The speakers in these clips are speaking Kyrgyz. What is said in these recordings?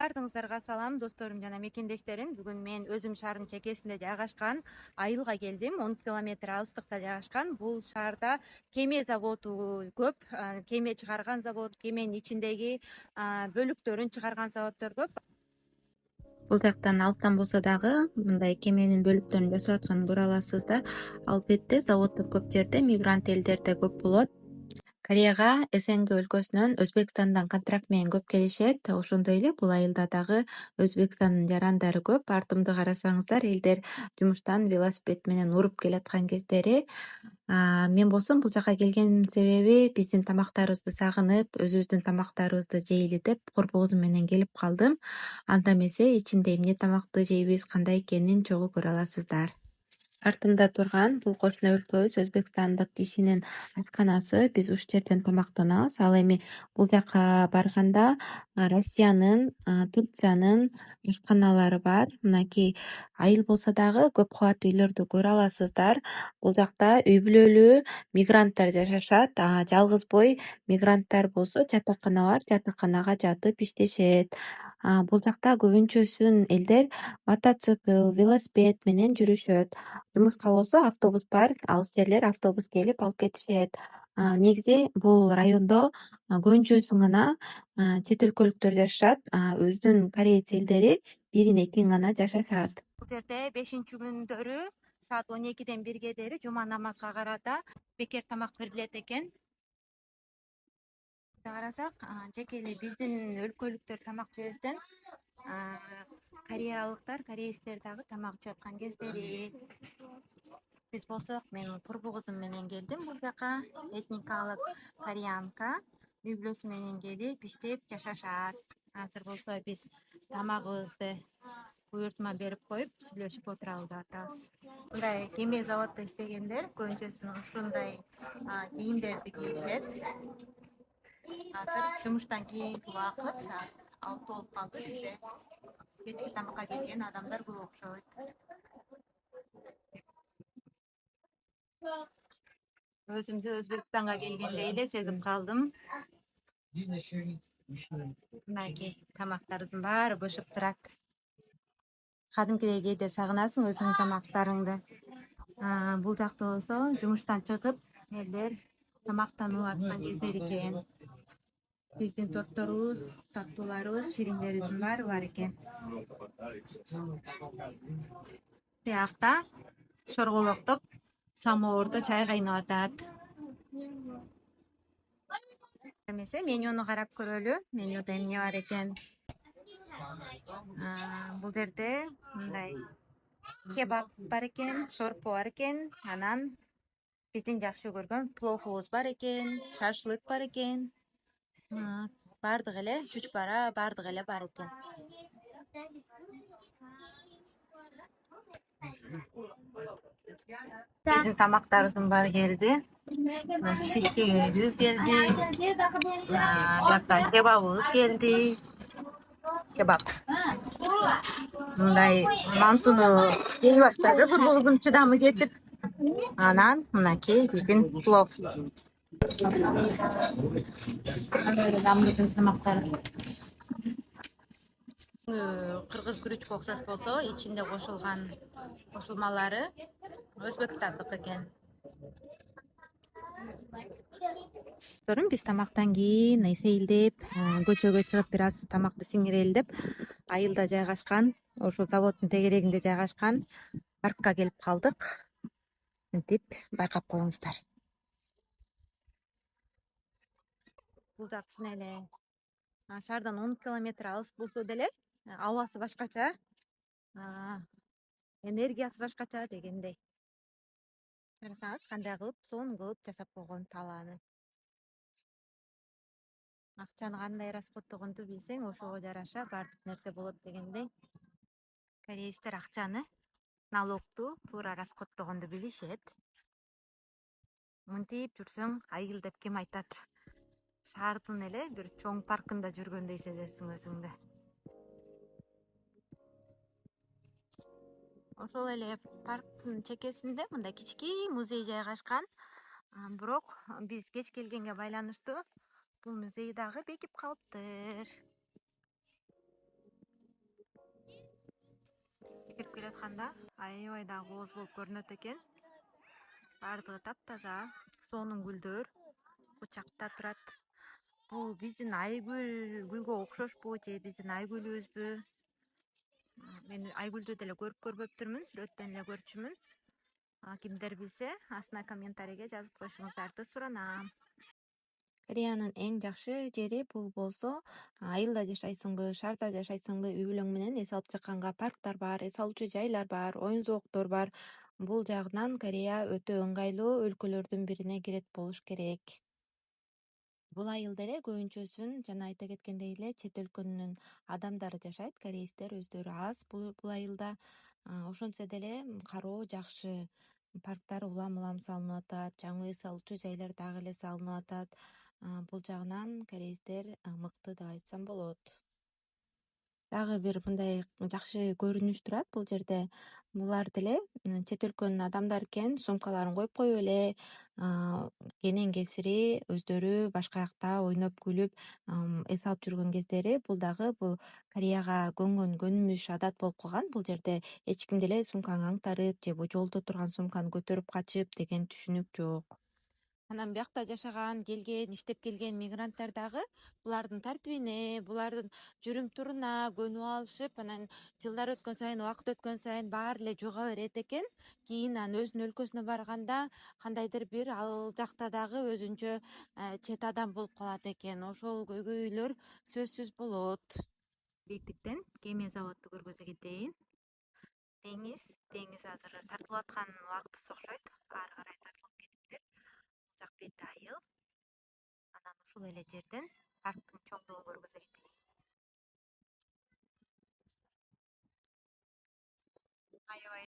Бардыңыздарга салам досторум жана мекендештерим. Бүгүн мен өзүм шаардын чекесинде жайгашкан Айылга келдим. 10 километр алыстыкта жайгашкан. Бул шаарда кеме заводу көп, кеме чыгарган завод, кеменин ичиндеги бөлүктөрүн чыгарган заводдор көп. Бул жактан алыстан болсо дагы мындай кеменин бөлүктөрүн жасап атканын көрө аласыз да. Албетте заводдор көп жерде, мигрант элдер көп болот. Кореяга СНГ өлкөсүнөн, Өзбекстандан контракт менен көп келишет. Ошондой эле бул айылда дагы Өзбекстандын жарандары көп. Артымды карасаңыздар, элдер жумуштан велосипед менен уруп келаткан кездери. Мен болсом бул жака келгениmin себеби биздин тамактарыбызды сагынып, өзүбүздүн тамактарыбызды жейли деп корбогузум менен келип калдым. Анда эмесе ичинде эмне тамакты жейбиз, кандай экенин чогуу көрө аласыздар. Артымда турган бул кошуна өлкөбүз Өзбекстандык кишинин ашканасы. Биз ушул жерден тамактанабыз. Ал эми бул жака барганда Россиянын, Турциянын ашканалары бар. Мынакей айыл болсо дагы көп кабаттуу үйлөрдү көрө аласыздар. Бул жакта үй бүлөлүү мигранттар жашашат. Жалгыз бой мигранттар болсо жатакана бар, жатаканага жатып иштешет. Бул жакта көбүнчөсүн элдер мотоцикл, велосипед менен жүрүшөт. Жумушка болсо автобус бар, алыс жерлер автобус келип алып кетишет. Негизи бул райондо көбүнчөсү гана чет өлкөлүктөр жашашат. Өзүнүн кореец элдери 1-2 гана жашашат. Бул жерде 5-күндөрү саат 12-ден 1-ге дейин жума намазга карата бекер тамак берилет экен. Карасак, жеке эле биздин өлкөлүктөр тамак жебестен кореялыктар, кореецтер дагы тамак жеп аткан кездери. Биз болсок, мен курбу-кызым менен келдим бул жака. Этникалык кореянка үй бүлөсү менен келип иштеп жашашат. Азыр болсо биз тамагыбызды буйртма берип коюп сүйлөшүп отура атабыз. Мындай кеме заводдо иштегендер көбүнчөсү ушундай кийимдерди кийишет. Азыр жумуштан кийинки убакыт саат 6 болуп калды. Бизде кечки тамакка келген адамдар көп окшойт. Өзүмдү Өзбекстанга келгендей эле сезип калдым. Мынакей тамактарыбыздын баары бышып турат. Кадимкидей кээде сагынасың өзүңдүн тамактарыңды. Бул жакта болсо жумуштан чыгып элдер тамактанып аткан кездер экен. Биздин торторубуз, таттууларыбыз, шириндерибиздин баары бар экен. Биякта шорголоктоп самоордо чай кайнап атат. Эмесе менюну карап көрөлү. Менюда эмне бар экен? Бул жерде мындай кебаб бар экен, шорпо бар экен, анан биздин жакшы көргөн пловубуз бар экен, шашлык бар экен. Бардыгы эле чучпара, бардыгы эле бар экен. Биздин тамактарыбыздын баары келди. Шишкебиз келди. Бакта кебабыбыз келди. Кебаб. Мындай мантуну жей баштады, курбугузун чыдамы кетип. Анан мынакей биздин плов. Кыргыз күрүчкө окшош болсо, ичинде кошулган кошулмалары Өзбекстандык экен. Биз тамактан кийин эсейлдеп, көчөгө чыгып бир аз тамакты сиңирелдеп, айылда жайгашкан, ошол заводдун тегерегинде жайгашкан паркка келип калдык. Мынтип байкап коюңуздар. Бул жак чын эле шаардан 10 километр алыс болсо деле абасы башкача, энергиясы башкача дегендей. Карасаңыз кандай кылып, сонун кылып жасап койгон талааны. Акчаны кандай расходтогонду билсең, ошого жараша баардык нерсе болот дегендей. Кореецтер акчаны, налогду туура расходтогонду билишет. Мынтип жүрсөң, айыл деп ким айтат? Шаардын эле бир чоң паркында жүргөндөй сезесиң өзүңдү. Ошол эле парктын чекесинде мындай кички музей жайгашкан. Бирок биз кеч келгенге байланыштуу бул музей дагы бекип калыптыр. келатканда аябай да кооз болуп көрүнөт экен. Баардыгы таптаза, сонун гүлдөр кучакта турат. Бул биздин айгүлгө окшошпу же биздин айгүлүбүзбү? Мен айгүлдү деле көрүп көрбөптүрмүн, сүрөттөн эле көрчүмүн. Кимдер билсе, астына комментарийге жазып коюшуңуздарды суранам. Кореянын эң жакшы жери бул болсо, айылда жашайсыңбы, шаарда жашайсыңбы, үй бүлөң менен эс алып чыкканга парктар бар, эс алуучу жайлар бар, оюн зооктор бар. Бул жагынан Корея өтө ыңгайлуу өлкөлөрдүн бирине кирет болуш керек. Бул айылда эле көбүнчөсүн жана айта кеткендей эле чет өлкөнүн адамдары жашайт, кореецтер өздөрү аз бул айылда. Ошентсе деле кароо жакшы. Парктар улам улам салынып атат, жаңы эс алуучу жайлар дагы эле салынып атат. Бул жагынан кореецтер мыкты деп айтсам болот. Дагы бир мындай жакшы көрүнүш турат бул жерде. Булар деле чет өлкөнүн адамдары экен, сумкаларын коюп эле кенен кесири өздөрү башка жакта ойноп күлүп эс алып жүргөн кездери бул Кореяга көнгөн көнүмүш адат болуп калган. Бул жерде эч ким деле сумканы аңтарып же жолдо турган сумканы көтөрүп качып деген түшүнүк жок. Анан биякта жашаган, иштеп келген мигранттар дагы булардын тартибине, булардын жүрүм туруна көнүп алышып, анан жылдар өткөн сайын, убакыт өткөн сайын баары эле жуга берет экен. Кийин анан өзүнүн өлкөсүнө барганда кандайдыр бир ал жакта дагы өзүнчө чет адам болуп калат экен. Ошол көйгөйлөр сөзсүз болот. Бийиктиктен кеме заводду көргөзө кетейин. Деңиз азыр тартылып аткан убактысы окшойт. Ары карай тартылып кетиптир. Бул жак бети айыл. Анан ушул эле жерден парктын чоңдугун көргөзө кетейин. Аябай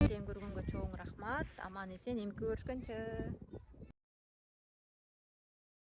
чейин көргөнгө чоң рахмат. Аман эсен эмки көрүшкөнчө.